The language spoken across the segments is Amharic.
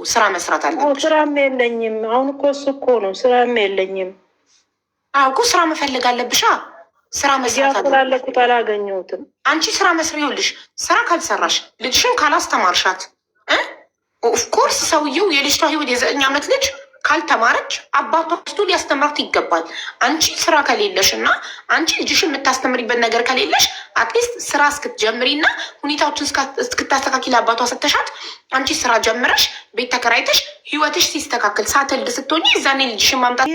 ስራ መስራት አለብሽ። ስራም የለኝም አሁን እኮ እሱ እኮ ነው ስራም የለኝም። እኮ ስራ መፈለግ አለብሻ። ስራ መስራት ያፈላለኩት አላገኘሁትም። አንቺ ስራ መስሪ ይኸውልሽ፣ ስራ ካልሰራሽ ልጅሽን ካላስተማርሻት ኦፍኮርስ ሰውየው የልጅቷ ህይወት የ9 ዓመት ልጅ ካልተማረች አባቷ ስቶ ሊያስተምራት ይገባል። አንቺ ስራ ከሌለሽ እና አንቺ ልጅሽን የምታስተምሪበት ነገር ከሌለሽ አትሊስት ስራ እስክትጀምሪ እና ሁኔታዎችን እስክታስተካኪል አባቷ ሰተሻት አንቺ ስራ ጀምረሽ ቤት ተከራይተሽ ህይወትሽ ሲስተካከል ሳትወልድ ስትሆኚ እዛኔ ልጅሽን ማምጣት።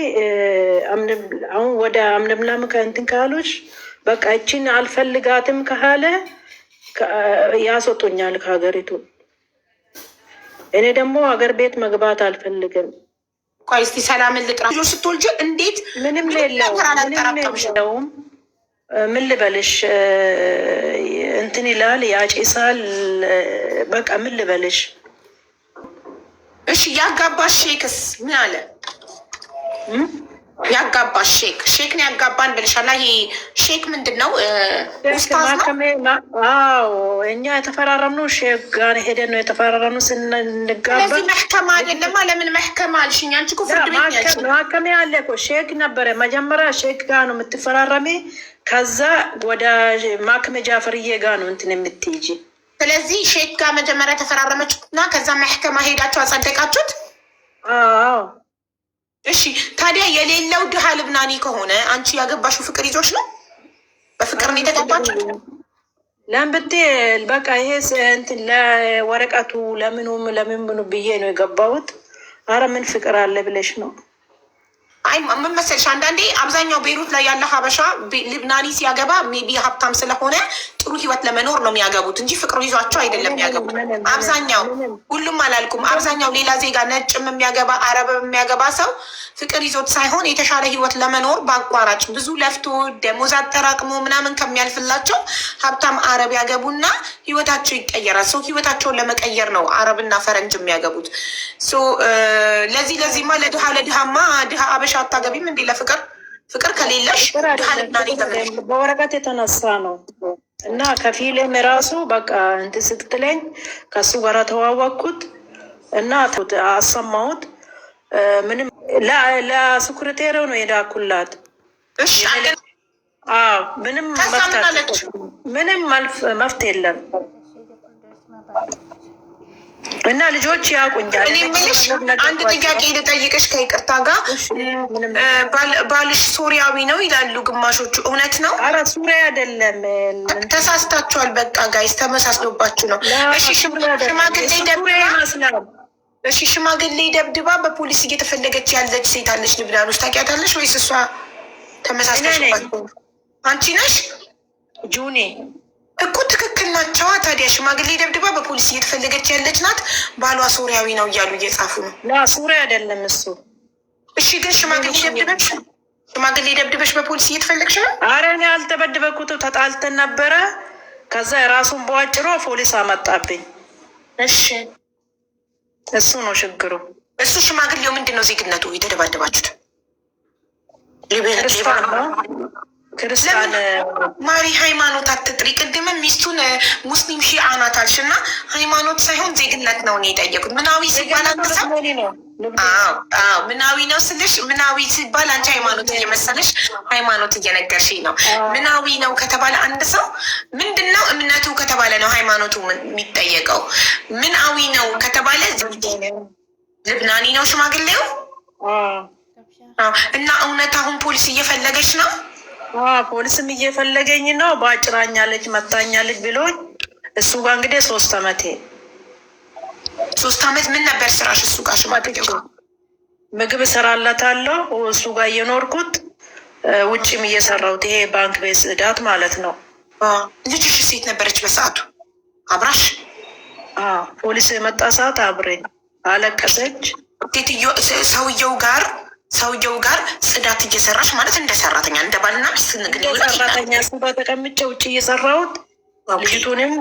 አሁን ወደ አምለምላም ከእንትን ካሉሽ በቃ እችን አልፈልጋትም ካለ ያስወጡኛል ከሀገሪቱ። እኔ ደግሞ ሀገር ቤት መግባት አልፈልግም። ቆይ እስቲ ሰላምን ልጥራ። ልጆች ስትወልጂ እንዴት ምንም የለውም። ምን ልበልሽ እንትን ይላል ያጭሳል። በቃ ምን ልበልሽ። እሺ ያጋባሽ ሼክስ ምን አለ? ያጋባሽ ሼክ ነው ያጋባን ብልሻላ። ይሄ ሼክ ምንድን ነው? ኡስታዝ ነው? አዎ እኛ የተፈራረምነው ሼክ ጋር ሄደን ነው የተፈራረምነው ስንጋባ። ስለዚህ መሕከማ አይደለም። ለምን መሕከማ አልሽኝ? አንቺ እኮ ፍርድ ቤት ያልሽ ማከሜ አለ እኮ። ሼክ ነበረ መጀመሪያ ሼክ ጋር ነው የምትፈራረሜ። ከዛ ወደ ማክመ ጃፈርዬ ጋር ነው እንትን የምትይጂ። ስለዚህ ሼክ ጋር መጀመሪያ ተፈራረመችሁት እና ከዛ መሕከማ ሄዳችሁ አጸደቃችሁት? አዎ እሺ ታዲያ የሌለው ድሃ ልብናኒ ከሆነ አንቺ ያገባሽው ፍቅር ይዞች ነው? በፍቅር ነው የተጋባችሁት? ለምብቴ በቃ ይሄ እንትን ለወረቀቱ ለምኑ ብዬ ነው የገባሁት። አረ ምን ፍቅር አለ ብለሽ ነው? አይ ምን መሰልሽ፣ አንዳንዴ አብዛኛው ቤይሩት ላይ ያለ ሀበሻ ልብናኒ ሲያገባ ሜቢ ሀብታም ስለሆነ ጥሩ ህይወት ለመኖር ነው የሚያገቡት እንጂ ፍቅሩ ይዟቸው አይደለም የሚያገቡት። አብዛኛው ሁሉም አላልኩም፣ አብዛኛው ሌላ ዜጋ ነጭም የሚያገባ አረብም የሚያገባ ሰው ፍቅር ይዞት ሳይሆን የተሻለ ህይወት ለመኖር በአቋራጭ ብዙ ለፍቶ ደሞዝ አጠራቅሞ ምናምን ከሚያልፍላቸው ሀብታም አረብ ያገቡና ህይወታቸው ይቀየራል። ሰው ህይወታቸውን ለመቀየር ነው አረብና ፈረንጅ የሚያገቡት። ለዚህማ ለድሃማ ድሃ አበሻ አታገቢም እንዴ? ለፍቅር ፍቅር ከሌለሽ ድሃ ልብናኒ በወረቀት የተነሳ ነው። እና ከፊልም ራሱ በቃ እንትን ስትለኝ ከሱ ጋር ተዋወቅኩት እና አሰማሁት። ምንም ለስኩርቴሮ ነው የዳኩላት። ምንም መፍትሄ የለም። እና ልጆች ያውቁኛል። እኔ የምልሽ አንድ ጥያቄ ልጠይቅሽ ከይቅርታ ጋር። ባልሽ ሶሪያዊ ነው ይላሉ ግማሾቹ፣ እውነት ነው? ኧረ ሱሪያ አይደለም፣ ተሳስታችኋል። በቃ ጋይስ ተመሳስሎባችሁ ነው። እሺ ሽማግሌ ደብድባ በፖሊስ እየተፈለገች ያለች ሴት አለች ልብናን ውስጥ ታውቂያታለሽ ወይስ እሷ ተመሳስላችኋል? አንቺ ነሽ ጁኒ እኮ ትክክል ናቸዋ። ታዲያ ሽማግሌ ደብድባ በፖሊስ እየተፈለገች ያለች ናት፣ ባሏ ሶሪያዊ ነው እያሉ እየጻፉ ነው። ሱሪያ አይደለም እሱ። እሺ ግን ሽማግሌ ደብድበሽ በፖሊስ እየተፈለግሽ ነው? አረ እኔ አልተበድበኩት፣ ተጣልተን ነበረ። ከዛ የራሱን በዋጭሮ ፖሊስ አመጣብኝ። እሺ እሱ ነው ችግሩ። እሱ ሽማግሌው ምንድን ነው ዜግነቱ? የተደባደባችሁት ክርስቲያን ማሪ ሃይማኖት አትጥሪ። ቅድምም ሚስቱን ሙስሊም ሺአ ናት አልሽ እና ሃይማኖት ሳይሆን ዜግነት ነው እኔ የጠየቁት። ምናዊ ሲባል አንድ ሰው ምናዊ ነው ስልሽ፣ ምናዊ ሲባል አንቺ ሃይማኖት እየመሰለሽ ሃይማኖት እየነገርሽኝ ነው። ምናዊ ነው ከተባለ አንድ ሰው ምንድን ነው እምነቱ ከተባለ ነው ሃይማኖቱ የሚጠየቀው። ምናዊ ነው ከተባለ ልብናኒ ነው ሽማግሌው። እና እውነት አሁን ፖሊስ እየፈለገች ነው? ፖሊስም እየፈለገኝ ነው። በአጭራኛለች መታኛለች ብሎኝ እሱ ጋር እንግዲህ 3 ዓመቴ 3 ዓመት ምን ነበር ስራሽ እሱ ጋር? ሽማግሌው ምግብ እሰራለታለሁ እሱ ጋር እየኖርኩት ውጭም እየሰራሁት ይሄ ባንክ ቤት ጽዳት ማለት ነው። ልጅሽ ሴት ነበረች በሰዓቱ አብራሽ? ፖሊስ የመጣ ሰዓት አብሬኝ አለቀሰች። ሰውየው ጋር ጽዳት እየሰራሽ ማለት እንደ ሰራተኛ እንደ ባልና ሚስት ሰራተኛ ስባ ተቀምጬ ውጭ እየሰራሁት ልጅቱንም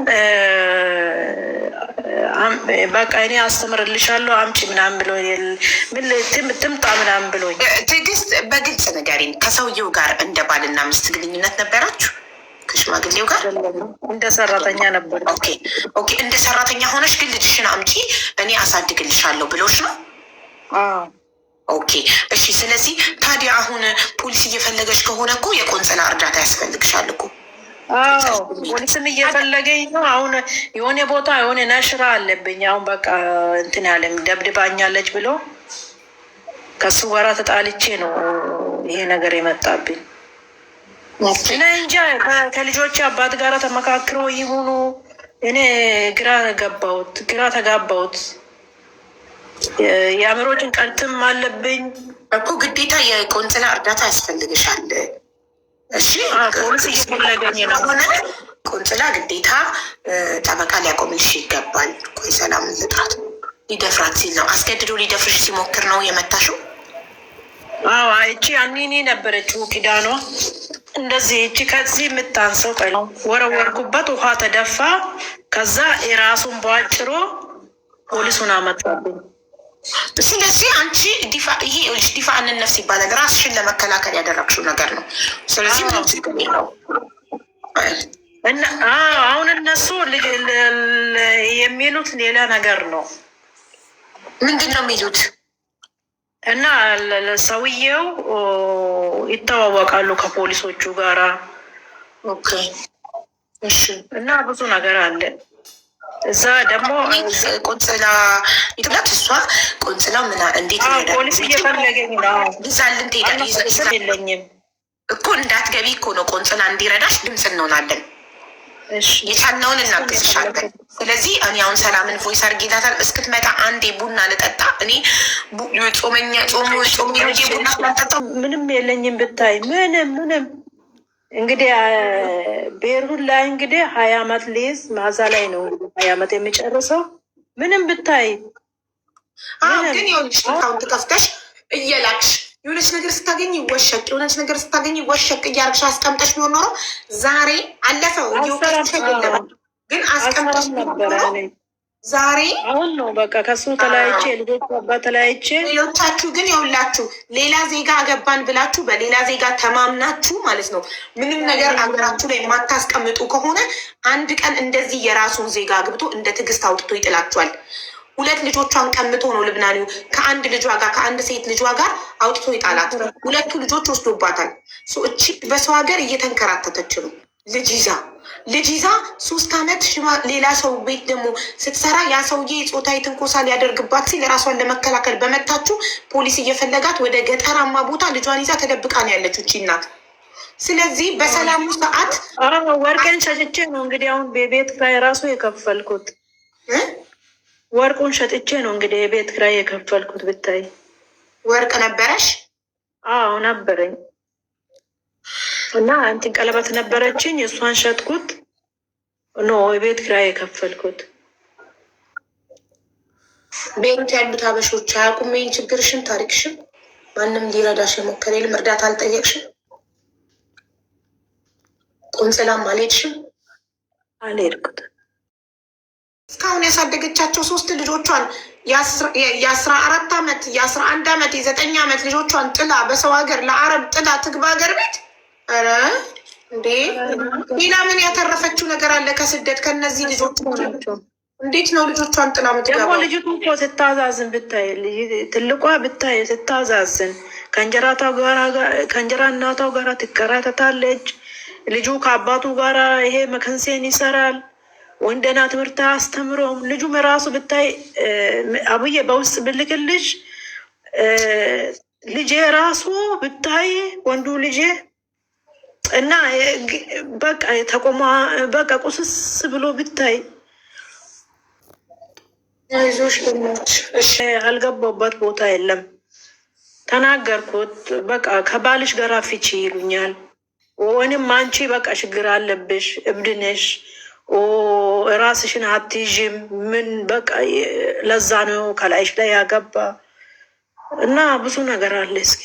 በቃ እኔ አስተምርልሻለሁ አምጪ ምናምን ብሎ ትምጣ ምናምን ብሎኝ። ትዕግስት በግልጽ ንገሪኝ፣ ከሰውየው ጋር እንደ ባልና ሚስት ግንኙነት ነበራችሁ? ከሽማግሌው ጋር እንደ ሰራተኛ ነበር። ኦኬ ኦኬ። እንደ ሰራተኛ ሆነሽ ግን ልጅሽን አምጪ እኔ አሳድግልሻለሁ ብሎሽ ነው? ኦኬ እሺ። ስለዚህ ታዲያ አሁን ፖሊስ እየፈለገች ከሆነ እኮ የቆንጽላ እርዳታ ያስፈልግሻል እኮ። ፖሊስም እየፈለገኝ ነው። አሁን የሆነ ቦታ የሆነ ነሽራ አለብኝ። አሁን በቃ እንትን ያለም ደብድባኛለች ብሎ ከሱ ጋራ ተጣልቼ ነው ይሄ ነገር የመጣብኝ። እኔ እንጃ ከልጆች አባት ጋር ተመካክሮ ይሁኑ እኔ ግራ ተጋባሁት። የአእምሮ ጭንቀትም አለብኝ እኮ። ግዴታ የቆንጽላ እርዳታ ያስፈልግሻል። እሺ ፖሊስ እየፈለገኝ ነው። ቆንጽላ ግዴታ ጠበቃ ሊያቆምልሽ ይገባል። ቆይ ሰላም ልጥራት። ሊደፍራት ሲል ነው አስገድዶ ሊደፍርሽ ሲሞክር ነው የመታሽው? አዎ እቺ አኒኒ ነበረችው ኪዳኗ እንደዚህ እቺ ከዚህ የምታንሰው ወረወርኩበት፣ ውሃ ተደፋ። ከዛ የራሱን በአጭሮ ፖሊሱን አመጣብኝ። ስለዚህ አንቺ ይሄ ዲፋ አንነፍስ ይባላል። ራስሽን ለመከላከል ያደረግሽው ነገር ነው። ስለዚህ ምንም ችግር የለውም። አሁን እነሱ የሚሉት ሌላ ነገር ነው። ምንድን ነው የሚሉት? እና ሰውየው ይተዋወቃሉ ከፖሊሶቹ ጋራ። ኦኬ እሺ። እና ብዙ ነገር አለ እዛ ደግሞ ቆንጽላ ይትላት እሷ ቆንጽላ ምና እንዴት ፖሊስ እየፈለገኝ ነው። ይዛልን ትሄዳለች። የለኝም እኮ እንዳትገቢ እኮ ነው። ቆንጽላ እንዲረዳሽ ድምፅ እንሆናለን። የቻልነውን እናግዝሻለን። ስለዚህ እኔ አሁን ሰላምን ቮይስ አድርጌላታል። እስክትመጣ አንዴ ቡና ልጠጣ። እኔ ጾመኛ ጾም ቡና ስላልጠጣሁ ምንም የለኝም ብታይ ምንም እንግዲህ ቤሩት ላይ እንግዲህ 20 ዓመት ሊይዝ ማዛ ላይ ነው 20 ዓመት የሚጨርሰው። ምንም ብታይ ግን የሆነች አካውንት ከፍተሽ እየላክሽ የሆነች ነገር ስታገኝ ይወሸቅ የሆነች ነገር ስታገኝ ይወሸቅ እያርግሽ አስቀምጠሽ ቢሆን ኖሮ ዛሬ አለፈው ግን አስቀምጠሽ ነበረ። ዛሬ አሁን ነው በቃ ከሱ ተለያይቼ ልጆች አባት ተለያይቼ። ሌሎቻችሁ ግን የሁላችሁ ሌላ ዜጋ አገባን ብላችሁ በሌላ ዜጋ ተማምናችሁ ማለት ነው ምንም ነገር አገራችሁ ላይ የማታስቀምጡ ከሆነ አንድ ቀን እንደዚህ የራሱን ዜጋ አግብቶ እንደ ትዕግስት አውጥቶ ይጥላችኋል። 2 ልጆቿን ቀምቶ ነው ልብናኒው ከአንድ ልጇ ጋር ከአንድ ሴት ልጇ ጋር አውጥቶ ይጣላት። 2 ልጆች ወስዶባታል። እቺ በሰው ሀገር እየተንከራተተች ነው ልጅ ይዛ 3 ዓመት ሌላ ሰው ቤት ደግሞ ስትሰራ ያ ሰውዬ ጾታዊ ትንኮሳ ሊያደርግባት ሲል ራሷን ለመከላከል በመታችሁ ፖሊስ እየፈለጋት ወደ ገጠራማ ቦታ ልጇን ይዛ ተደብቃ ነው ያለችው እቺ እናት። ስለዚህ በሰላሙ ሰዓት ወርቄን ሸጭቼ ነው እንግዲህ አሁን ቤት ኪራይ ራሱ የከፈልኩት። ወርቁን ሸጥቼ ነው እንግዲህ የቤት ኪራይ የከፈልኩት። ብታይ ወርቅ ነበረሽ? አዎ ነበረኝ። እና እንትን ቀለበት ነበረችኝ እሷን ሸጥኩት ነው የቤት ኪራይ የከፈልኩት። ቤት ያሉት ሀበሾች አያውቁም ይሄን ችግርሽን፣ ታሪክሽን። ማንም ሊረዳሽ የሞከረ የለም። እርዳታ አልጠየቅሽም? ቆንጽላም አልሄድሽም? አልሄድኩትም። እስካሁን ያሳደገቻቸው 3 ልጆቿን የ14 ዓመት የ11 ዓመት የ9 ዓመት ልጆቿን ጥላ በሰው ሀገር ለአረብ ጥላ ትግባ ሀገር ቤት። ኧረ እንዴ ሌላ ምን ያተረፈችው ነገር አለ ከስደት? ከነዚህ ልጆች እንዴት ነው ልጆቿን ጥላ ምትገባው? ደግሞ ልጅቱ እኮ ስታዛዝን ብታይ ትልቋ ብታይ ስታዛዝን ከእንጀራ እናቷ ጋራ ትከራተታለች። ልጁ ከአባቱ ጋራ ይሄ መከንሴን ይሰራል። ወንደና ትምህርት አስተምሮም ልጁ መራሱ ብታይ አብዬ በውስጥ ብልክልሽ ልጄ ራሱ ብታይ ወንዱ ልጄ እና በቃ ተቆማ በቃ ቁስስ ብሎ ብታይ አልገባበት ቦታ የለም። ተናገርኩት በቃ ከባልሽ ጋር ፊቺ ይሉኛል። ወይንም አንቺ በቃ ችግር አለብሽ እብድነሽ ራስሽን አትይዥም ምን በቃ ለዛ ነው ከላይሽ ላይ ያገባ እና ብዙ ነገር አለ። እስኪ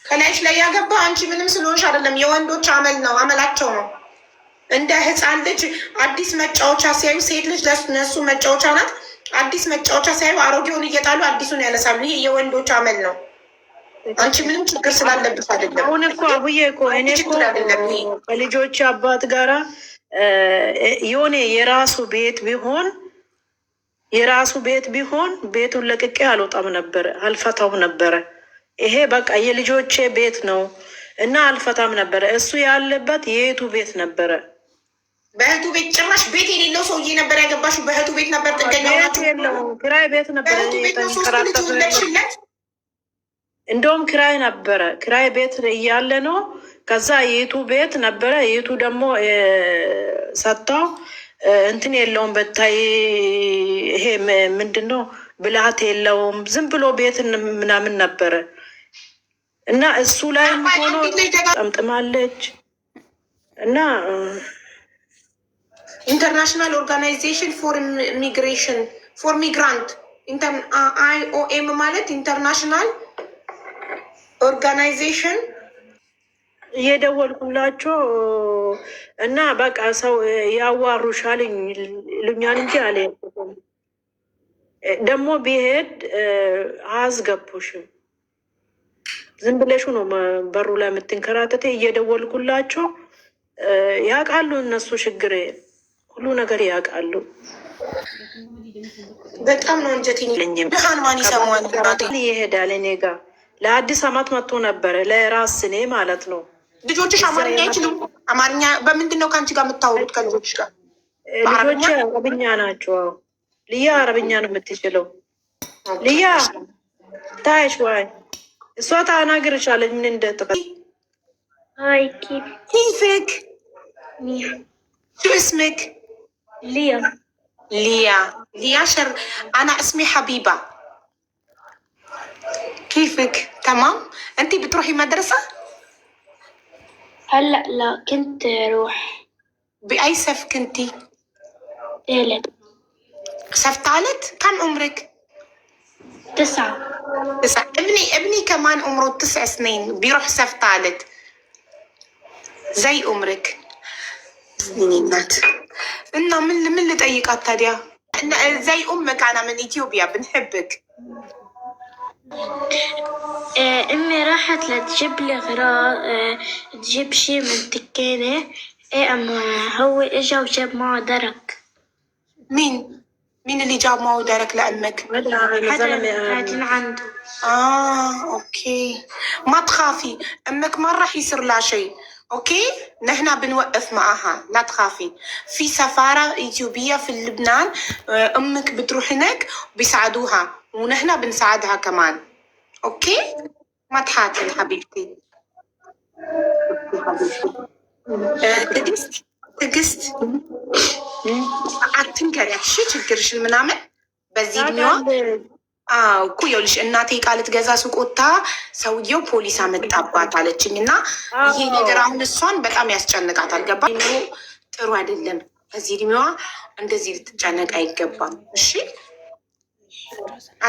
ከላይሽ ላይ ያገባ አንቺ ምንም ስለሆንሽ አይደለም። የወንዶች አመል ነው፣ አመላቸው ነው። እንደ ህፃን ልጅ አዲስ መጫወቻ ሲያዩ ሴት ልጅ ለነሱ መጫወቻ ናት። አዲስ መጫወቻ ሲያዩ አሮጌውን እየጣሉ አዲሱን ያነሳሉ። ይሄ የወንዶች አመል ነው። አንቺ ምንም ችግር ስላለብሽ አይደለም። አሁን እኮ አቡዬ እኮ እኔ እኮ ከልጆች አባት ጋራ የሆነ የራሱ ቤት ቢሆን ቤቱን ለቅቄ አልወጣም ነበረ፣ አልፈታውም ነበረ። ይሄ በቃ የልጆቼ ቤት ነው እና አልፈታም ነበረ። እሱ ያለበት የቱ ቤት ነበረ? በእህቱ ቤት ጭራሽ ቤት የሌለው ሰውዬ ነበር ያገባሽው። በእህቱ ቤት ነበር ጥገኛ የለውም፣ ክራይ ቤት ነበረ። እንደውም ክራይ ነበረ፣ ክራይ ቤት እያለ ነው። ከዛ የቱ ቤት ነበረ። የቱ ደግሞ ሰጥታው እንትን የለውም በታይ ይሄ ምንድን ነው ብልሃት የለውም። ዝም ብሎ ቤት ምናምን ነበረ እና እሱ ላይ ሆኖ ጠምጥማለች እና ኢንተርናሽናል ኦርጋናይዜሽን ፎር ሚግሬሽን ፎር ሚግራንት IOM ማለት ኢንተርናሽናል ኦርጋናይዜሽን እየደወልኩላቸው እና በቃ ሰው ያዋሩሻል ልኛን እንጂ አለ ደግሞ ቢሄድ አያስገቡሽም። ዝም ብለሹ ነው በሩ ላይ የምትንከራተቴ። እየደወልኩላቸው ያውቃሉ እነሱ ችግር ሁሉ ነገር ያውቃሉ። በጣም ነው እንጀት ብርሃን ማን ይሰማዋል? ይሄዳል እኔ ጋር ለአዲስ አመት መጥቶ ነበረ ለራስ እኔ ማለት ነው። ልጆችሽ አማርኛ አይችሉም? አማርኛ በምንድን ነው ከአንቺ ጋር የምታወሩት ከልጆች ጋር? ልጆች አረብኛ ናቸው። ልያ አረብኛ ነው የምትችለው። ልያ ታይሽ ዋይ እሷ ታናግርሻለች ምን እንደጥፈ هاي كيفك؟ منيح. شو اسمك؟ ليا ليا أنا اسمي حبيبة. كيفك؟ تمام؟ أنتي بتروحي مدرسة؟ هلا لا كنت روح بأي صف كنتي؟ ثالث. صف ثالث؟ كم عمرك؟ 9. ابني كمان عمره 9 سنين بيروح صف ثالث زي عمرك. سنينات إنه من اللي طيقات تاديا زي أمك. أنا من إثيوبيا بنحبك. أمي راحت لتجيب لي غراء تجيب شي من تكينة. أما هو إجا وجاب معه درك. مين اللي جاب معه درك لأمك؟ حدا قاعدين عنده. أوكي ما تخافي، أمك ما راح يصير لها شيء. اوكي نحن بنوقف معها لا تخافي. في سفارة إثيوبية في لبنان، امك بتروح هناك بيساعدوها ونحن بنساعدها كمان. اوكي ما تحاتي حبيبتي. تقست አትንገሪ شي ችግርሽ ምናምን በዚህ እድሜዋ እኮ ይኸውልሽ እናቴ ቃል ልትገዛ ሱቅ ወጥታ ሰውየው ፖሊስ አመጣባት አለችኝ። እና ይሄ ነገር አሁን እሷን በጣም ያስጨንቃታል። ገባ ጥሩ አይደለም። በዚህ እድሜዋ እንደዚህ ልትጨነቅ አይገባም። እሺ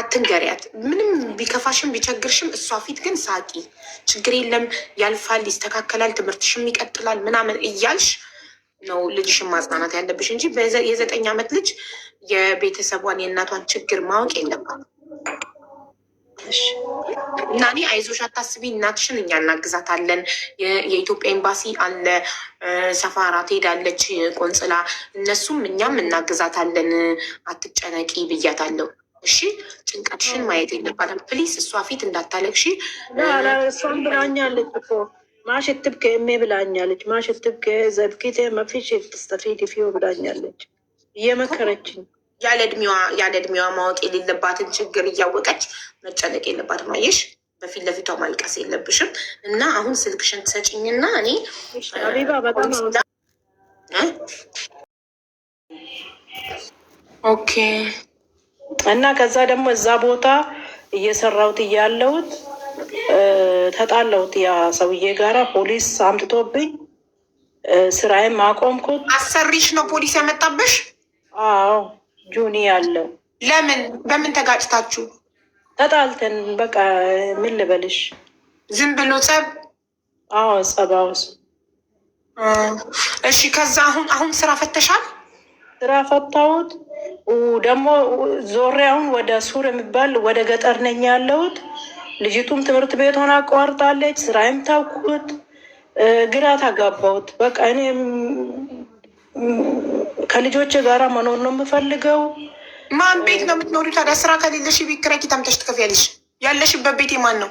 አትንገሪያት። ምንም ቢከፋሽም ቢቸግርሽም እሷ ፊት ግን ሳቂ። ችግር የለም ያልፋል፣ ይስተካከላል፣ ትምህርትሽም ይቀጥላል ምናምን እያልሽ ነው ልጅሽን ማጽናናት ያለብሽ እንጂ የ9 ዓመት ልጅ የቤተሰቧን የእናቷን ችግር ማወቅ የለባት። እና እኔ አይዞሽ አታስቢ፣ እናትሽን እኛ እናግዛታለን። የኢትዮጵያ ኤምባሲ አለ፣ ሰፋራ ትሄዳለች፣ ቆንጽላ፣ እነሱም እኛም እናግዛታለን። አትጨነቂ ብያታለሁ። እሺ ጭንቀትሽን ማየት የለባትም ፕሊስ። እሷ ፊት እንዳታለቅሺ። እሷም ብላኛለች እኮ ማሽትብከ እሜ ብላኛለች። ማሽትብከ ዘብኪቴ መፊሽ ተስተፊድ ፊዮ ብላኛለች እየመከረችኝ። ያለ እድሜዋ ማወቅ የሌለባትን ችግር እያወቀች መጨነቅ የለባትም። አየሽ በፊት ለፊቷ ማልቀስ የለብሽም። እና አሁን ስልክሽን ትሰጭኝና እኔ አቢባ በጣም ኦኬ። እና ከዛ ደግሞ እዛ ቦታ እየሰራሁት እያለሁት ተጣላሁት ያ ሰውዬ ጋራ ፖሊስ አምጥቶብኝ ስራዬን ማቆምኩት። አሰሪሽ ነው ፖሊስ ያመጣብሽ? አዎ ጁኒ ያለው። ለምን በምን ተጋጭታችሁ? ተጣልተን በቃ ምን ልበልሽ፣ ዝም ብሎ ጸብ? አዎ ጸባውስ። እሺ ከዛ አሁን ስራ ፈተሻል? ስራ ፈታሁት። ደግሞ ዞሬ አሁን ወደ ሱር የሚባል ወደ ገጠር ነኝ ያለሁት። ልጅቱም ትምህርት ቤቷን አቋርጣለች። ስራዬም ታውኩት፣ ግራ ተጋባሁት። በቃ እኔ ከልጆች ጋራ መኖር ነው የምፈልገው። ማን ቤት ነው የምትኖሪው ታዲያ? ስራ ከሌለሽ ቤት ኪራይ ኪታምተሽ ትከፍያለሽ። ያለሽበት ቤት የማን ነው?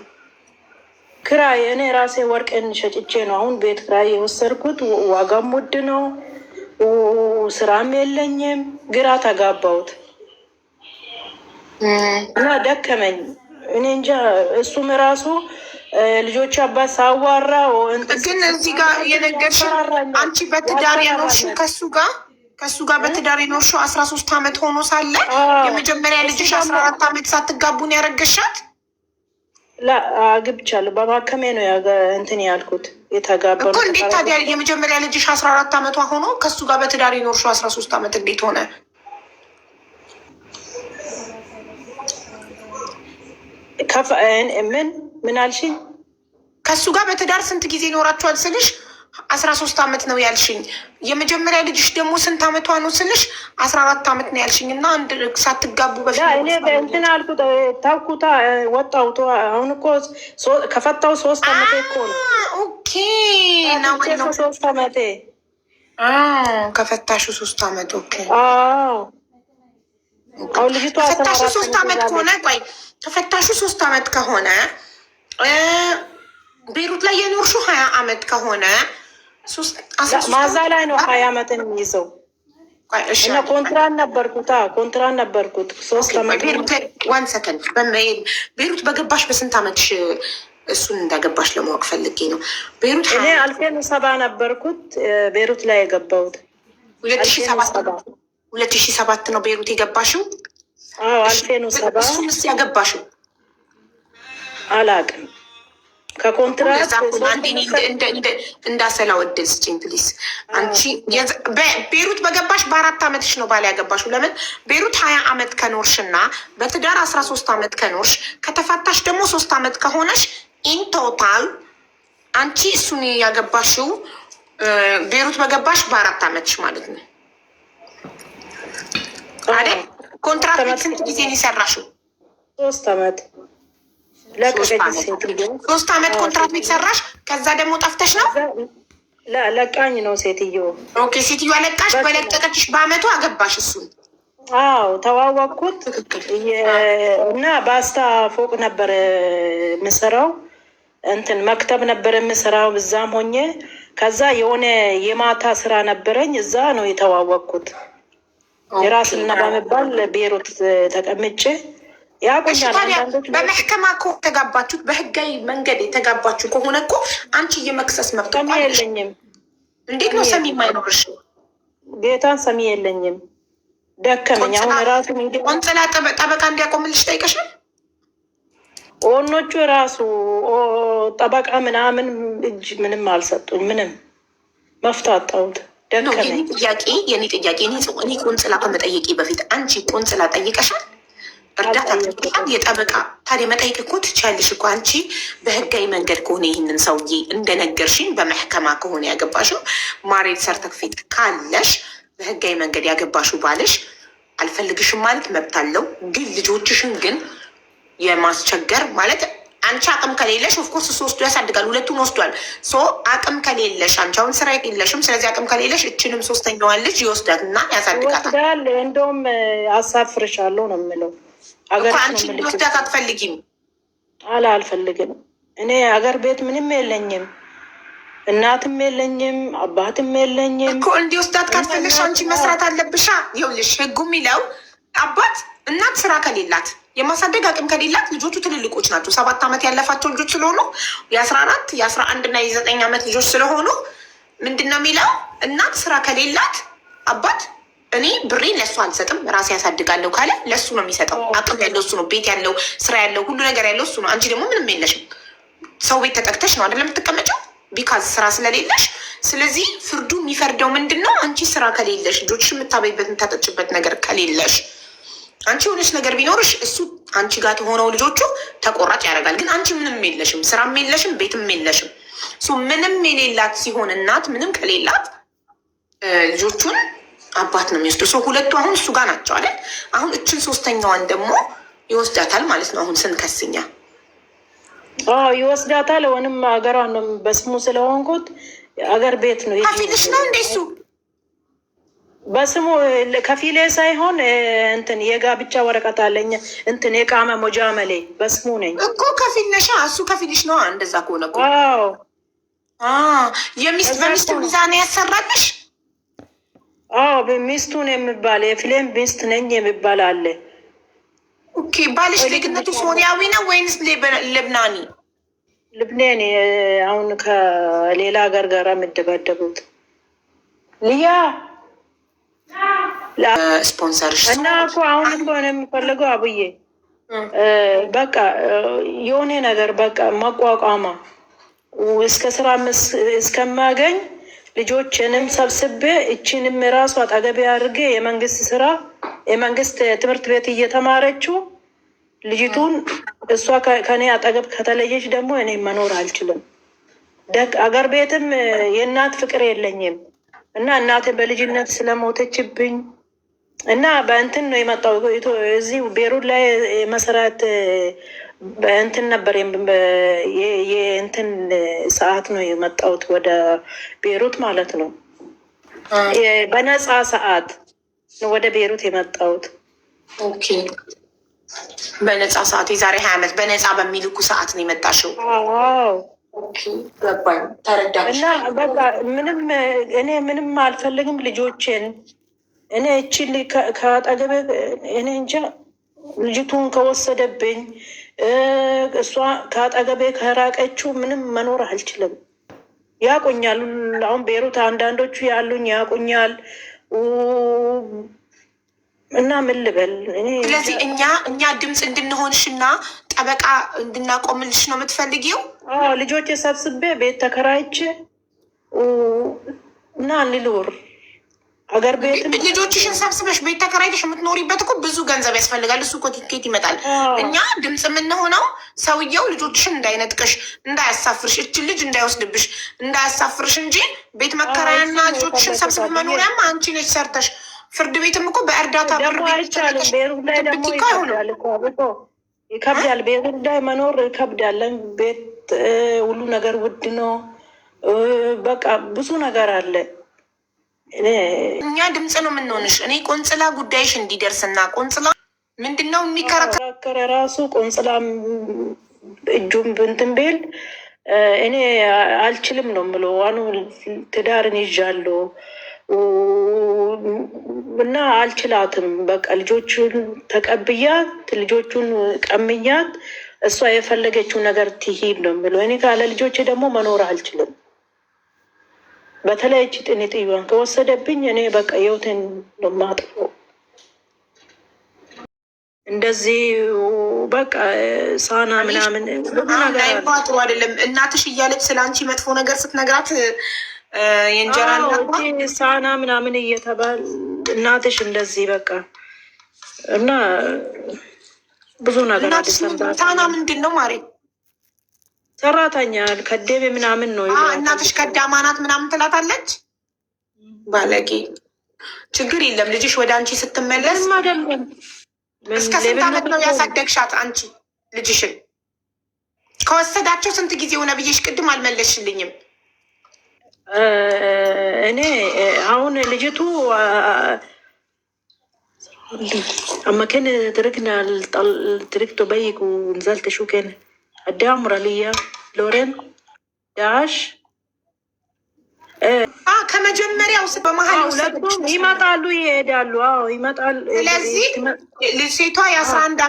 ክራይ እኔ ራሴ ወርቅን ሸጭቼ ነው አሁን ቤት ክራይ የወሰድኩት። ዋጋም ውድ ነው፣ ስራም የለኝም። ግራ ተጋባሁት እና ደከመኝ። እኔ እንጃ እሱም ራሱ ልጆች አባት ሳዋራ ግን እዚህ ጋር የነገርሽ አንቺ በትዳር የኖርሽው ከሱ ጋር በትዳር የኖርሽው 13 ዓመት ሆኖ ሳለ የመጀመሪያ ልጅሽ 14 ዓመት ሳትጋቡን ያረገሻት? አግብቻለሁ። በማከሜ ነው እንትን ያልኩት የተጋባ እኮ። እንዴት ታዲያ የመጀመሪያ ልጅሽ 14 ዓመቷ ሆኖ ከሱ ጋር በትዳር የኖርሽው 13 ዓመት እንዴት ሆነ? ምን አልሽኝ? ከሱ ጋር በትዳር ስንት ጊዜ ኖራችኋል ስልሽ 13 ዓመት ነው ያልሽኝ። የመጀመሪያ ልጅሽ ደግሞ ስንት ዓመቷ ነው ስልሽ 14 ዓመት ነው ያልሽኝ። እና አንድ ሳትጋቡ በፊት እኔ እንትን አልኩት፣ ታውኩታ ወጣሁት። አሁን እኮ ከፈታው 3 ዓመቴ እኮ ነው። ኦኬ ነው 3 ዓመቴ ከፈታሹ 3 ዓመት። ኦኬ አሁን ልጅቷ ከፈታሹ 3 ዓመት ከሆነ ቆይ ከፈታሹ 3 ዓመት ከሆነ ቤሩት ላይ የኖርሽው 20 ዓመት ከሆነ ማዛ ላይ ነው 20 ዓመትን የሚይዘው። እና ኮንትራት ነበርኩት 3 ዓመት። ዋን ሰከንድ ቤሩት በገባሽ በስንት ዓመትሽ? እሱን እንዳገባሽ ለማወቅ ፈልጌ ነው። ቤሩት እኔ 2007 ነበርኩት ቤሩት ላይ የገባሁት። 2007 ነው ቤሩት የገባሽው? 2007። እሱንስ ያገባሽው አላውቅም። ከኮንትራት እንዳሰላ ወደል ስጭኝ ፕሊስ። አንቺ ቤሩት በገባሽ በ4 ዓመትሽ ነው ባል ያገባሽው። ለምን ቤሩት 20 ዓመት ከኖርሽ እና በትዳር 13 ዓመት ከኖርሽ ከተፋታሽ ደግሞ 3 ዓመት ከሆነሽ ኢን ቶታል አንቺ እሱን ያገባሽው ቤሩት በገባሽ በ4 ዓመትሽ ማለት ነው አይደል? ኮንትራት ስንት ጊዜ ነው የሰራሽው? 3 ዓመት 3 ዓመት ኮንትራት ቤት ሰራሽ። ከዛ ደግሞ ጠፍተሽ ነው? ለቃኝ ነው ሴትዮ። ኦኬ ሴትዮ ለቃሽ። በለቀቀችሽ በአመቱ አገባሽ እሱን? አዎ ተዋወቅኩት እና በአስታ ፎቅ ነበር የምሰራው፣ እንትን መክተብ ነበር የምሰራው እዛም ሆኜ። ከዛ የሆነ የማታ ስራ ነበረኝ፣ እዛ ነው የተዋወቅኩት። የራስና በመባል ቤሩት ተቀምጬ በመሕከማ እኮ ተጋባችሁት። በህጋዊ መንገድ የተጋባችሁ ከሆነ እኮ አንቺ የመክሰስ መብት የለኝም። እንዴት ነው ሰሚ የማይኖርሽ? ጌታን ሰሚ የለኝም። ደከመኝ። አሁን ራሱ ቆንጽላ ጠበቃ እንዲያቆምልሽ ጠይቀሻል? ኦኖቹ ራሱ ጠበቃ ምናምን እጅ ምንም አልሰጡኝ። ምንም መፍታት ጣሁት። ደከመኝ። የኔ ጥያቄ እኔ ቆንጽላ ከመጠየቄ በፊት አንቺ ቆንጽላ ጠይቀሻል? እርዳታ ትልቅሻል? የጠበቃ ታዲያ መጠየቅ እኮ ትችያለሽ እኮ አንቺ በህጋዊ መንገድ ከሆነ ይህንን ሰውዬ እንደነገርሽኝ በመሕከማ ከሆነ ያገባሽው ማሬድ ሰርተፍኬት ካለሽ በህጋዊ መንገድ ያገባሽው ባልሽ አልፈልግሽም ማለት መብት አለው። ግን ልጆችሽን ግን የማስቸገር ማለት አንቺ አቅም ከሌለሽ ኦፍኮርስ እሱ ወስዶ ያሳድጋል። ሁለቱን ወስዷል። አቅም ከሌለሽ አንቺ አሁን ስራ የለሽም። ስለዚህ አቅም ከሌለሽ እችንም 3ኛዋን ልጅ ይወስዳት እና ያሳድጋታል። እንደውም አሳፍርሻለሁ ነው የምለው። አንቺ ወስዳት አትፈልጊም? አልፈልግም። እኔ አገር ቤት ምንም የለኝም፣ እናትም የለኝም፣ አባትም የለኝም እኮ። እንዲወስዳት ካትፈልግሽ አንቺ መስራት አለብሻ። ይኸውልሽ ህጉ የሚለው አባት እናት ስራ ከሌላት የማሳደግ አቅም ከሌላት ልጆቹ ትልልቆች ናቸው። 7 ዓመት ያለፋቸው ልጆች ስለሆኑ የ14 የ11 እና የ9 ዓመት ልጆች ስለሆኑ ምንድን ነው የሚለው? እናት ስራ ከሌላት አባት እኔ ብሬን ለእሱ አልሰጥም ራሴ ያሳድጋለሁ ካለ ለእሱ ነው የሚሰጠው። አቅም ያለው እሱ ነው። ቤት ያለው፣ ስራ ያለው፣ ሁሉ ነገር ያለው እሱ ነው። አንቺ ደግሞ ምንም የለሽም። ሰው ቤት ተጠቅተሽ ነው አይደለም የምትቀመጨው ቢካዝ ስራ ስለሌለሽ። ስለዚህ ፍርዱ የሚፈርደው ምንድን ነው? አንቺ ስራ ከሌለሽ፣ ልጆችሽ የምታበይበት የምታጠጭበት ነገር ከሌለሽ፣ አንቺ የሆነች ነገር ቢኖርሽ እሱ አንቺ ጋር የሆነው ልጆቹ ተቆራጭ ያደርጋል። ግን አንቺ ምንም የለሽም፣ ስራም የለሽም፣ ቤትም የለሽም። ምንም የሌላት ሲሆን እናት ምንም ከሌላት ልጆቹን አባት ነው የሚወስደው። ሁለቱ አሁን እሱ ጋር ናቸው አይደል? አሁን እችን 3ኛዋን ደግሞ ይወስዳታል ማለት ነው። አሁን ስንከስኛ ይወስዳታል። ወንም አገሯን ነው በስሙ ስለሆንኩት አገር ቤት ነው። ከፊልሽ ነው እንደሱ በስሙ ከፊሌ ሳይሆን እንትን የጋብቻ ወረቀት አለኝ። እንትን የቃመ ሞጃመሌ በስሙ ነኝ እኮ ከፊል ነሻ። እሱ ከፊልሽ ነው። እንደዛ ከሆነ እኮ የሚስት በሚስት ሚዛን ያሰራልሽ። ሚስቱን የሚባል የፊሌም ሚስት ነኝ የሚባል አለ። ኦኬ። ባልሽ ዜግነቱ ሶሪያዊ ነው ወይንስ ልብናኒ? ልብናኒ። አሁን ከሌላ ሀገር ጋር የምደባደቡት ልያ ስፖንሰርሽ እና እኮ አሁን እኮ ነው የሚፈልገው አብዬ በቃ የሆነ ነገር በቃ መቋቋማ እስከ ስራ እስከማገኝ ልጆችንም ሰብስቤ እችንም ራሱ አጠገቤ አድርጌ የመንግስት ስራ የመንግስት ትምህርት ቤት እየተማረችው ልጅቱን እሷ ከኔ አጠገብ ከተለየች ደግሞ እኔ መኖር አልችልም። አገር ቤትም የእናት ፍቅር የለኝም እና እናቴ በልጅነት ስለሞተችብኝ እና በእንትን ነው የመጣው። እዚህ ቤሩት ላይ መሰራት በእንትን ነበር የእንትን ሰዓት ነው የመጣሁት ወደ ቤሩት ማለት ነው። በነፃ ሰዓት ነው ወደ ቤሩት የመጣሁት። ኦኬ። በነፃ ሰዓት የዛሬ 20 ዓመት በነፃ በሚልኩ ሰዓት ነው የመጣሽው? ገባኝ፣ ተረዳሽ። እና በቃ እኔ ምንም አልፈልግም። ልጆቼን እኔ እቺን ከአጠገቤ እኔ እንጃ ልጅቱን ከወሰደብኝ እሷ ከአጠገቤ ከራቀችው ምንም መኖር አልችልም። ያቁኛል። አሁን ቤሩት አንዳንዶቹ ያሉኝ ያቁኛል እና ምን ልበል። ስለዚህ እኛ ድምፅ እንድንሆንሽ እና ጠበቃ እንድናቆምልሽ ነው የምትፈልጊው? ልጆች ሰብስቤ ቤት ተከራይቼ እና ልልውር አገር ቤት ልጆችሽን ሰብስበሽ ቤት ተከራይተሽ የምትኖሪበት እኮ ብዙ ገንዘብ ያስፈልጋል። እሱ እኮ ቲኬት ይመጣል። እኛ ድምፅ የምንሆነው ሰውየው ልጆችሽን እንዳይነጥቅሽ፣ እንዳያሳፍርሽ፣ እችን ልጅ እንዳይወስድብሽ፣ እንዳያሳፍርሽ እንጂ ቤት መከራያና ልጆችሽን ሰብስብ መኖሪያም አንቺ ነች ሰርተሽ። ፍርድ ቤትም እኮ በእርዳታ ብር ይከብዳል። ቤሩት ላይ መኖር ይከብዳል። ቤት ሁሉ ነገር ውድ ነው። በቃ ብዙ ነገር አለ። እኛ ድምፅ ነው የምንሆንሽ። እኔ ቆንጽላ ጉዳይሽ እንዲደርስና ቆንጽላ ምንድን ነው የሚከራከረ ራሱ ቆንጽላ እጁም ብንትን ቤል እኔ አልችልም ነው የምለው። ዋኑ ትዳርን ይዣለሁ እና አልችላትም። በቃ ልጆቹን ተቀብያት ልጆቹን ቀምያት እሷ የፈለገችው ነገር ትሂድ ነው የምለው። እኔ ካለ ልጆቼ ደግሞ መኖር አልችልም። በተለይ ጭጥን ጥዩን ከወሰደብኝ እኔ በቃ ህይወቴን ነው የማጥፈው። እንደዚህ በቃ ሳና ምናምን ጥሩ አይደለም። እናትሽ እያለች ስለ አንቺ መጥፎ ነገር ስትነግራት የእንጀራ ሳና ምናምን እየተባል እናትሽ እንደዚህ በቃ እና ብዙ ነገር ሳና ምንድን ነው ማሬ? ሰራተኛ ከደቤ ምናምን ነው። እናትሽ ከዳማ ናት ምናምን ትላታለች። ባለጌ። ችግር የለም ልጅሽ ወደ አንቺ ስትመለስ እስከ ስንት ዓመት ነው ያሳደግሻት አንቺ ልጅሽን? ከወሰዳቸው ስንት ጊዜ ሆነ ብዬሽ ቅድም አልመለስሽልኝም። እኔ አሁን ልጅቱ አመከን ትርክና ትርክቶ በይቁ ንዘልተ ሹከን አዳምራልያ ሎሬን ዳሽ ከመጀመሪያው በመሀል ይመጣሉ ይሄዳሉ። ይመጣል። ስለዚህ ሴቷ የ11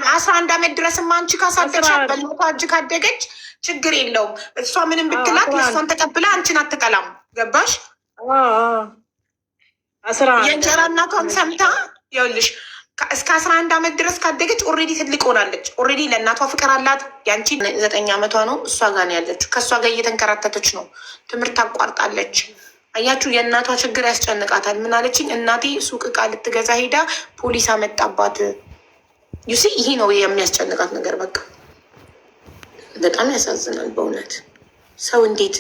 ዓመት ድረስማ አንቺ ካሳደግሻት በልቷ እጅ ካደገች ችግር የለውም። እሷ ምንም ብትላት የእሷን ተቀብላ አንቺን አትቀላም። ገባሽ? የእንጀራ እናቷን ሰምታ ይኸውልሽ እስከ 11 ዓመት ድረስ ካደገች ኦልሬዲ ትልቅ ሆናለች። ኦልሬዲ ለእናቷ ፍቅር አላት። ያንቺ 9 ዓመቷ ነው። እሷ ጋር ነው ያለችው። ከእሷ ጋር እየተንከራተተች ነው። ትምህርት ታቋርጣለች። አያችሁ፣ የእናቷ ችግር ያስጨንቃታል። ምን አለችኝ እናቴ ሱቅ ዕቃ ልትገዛ ሄዳ ፖሊስ አመጣባት። ዩሲ ይሄ ነው የሚያስጨንቃት ነገር። በቃ በጣም ያሳዝናል በእውነት። ሰው እንዴት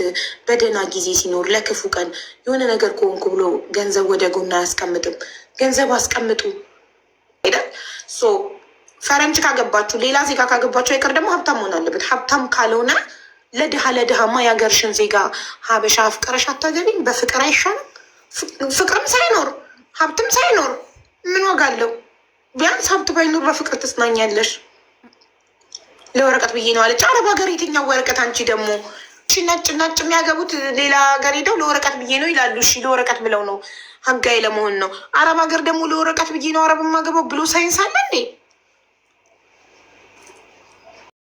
በደህና ጊዜ ሲኖር ለክፉ ቀን የሆነ ነገር ከሆንኩ ብሎ ገንዘብ ወደ ጎን አያስቀምጥም? ገንዘብ አስቀምጡ አይደል? ፈረንጅ ካገባችሁ ሌላ ዜጋ ካገባችሁ አይቀር ደግሞ ሀብታም መሆን አለበት። ሀብታም ካልሆነ ለድሃማ የሀገርሽን ዜጋ ሀበሻ ፍቅረሽ አታገቢም? በፍቅር አይሻልም? ፍቅርም ሳይኖር ሀብትም ሳይኖር ምን ዋጋ አለው? ቢያንስ ሀብት ባይኖር በፍቅር ትጽናኛለሽ። ለወረቀት ብዬ ነው አለች። አረብ ሀገር የትኛው ወረቀት? አንቺ ደግሞ ነጭ የሚያገቡት ሌላ ሀገር ሄደው ለወረቀት ብዬ ነው ይላሉ። እሺ ለወረቀት ብለው ነው ህጋዊ ለመሆን ነው። አረብ ሀገር ደግሞ ለወረቀት ብዬ ነው አረብ የማገባው ብሎ ሳይንስ አለ እንዴ?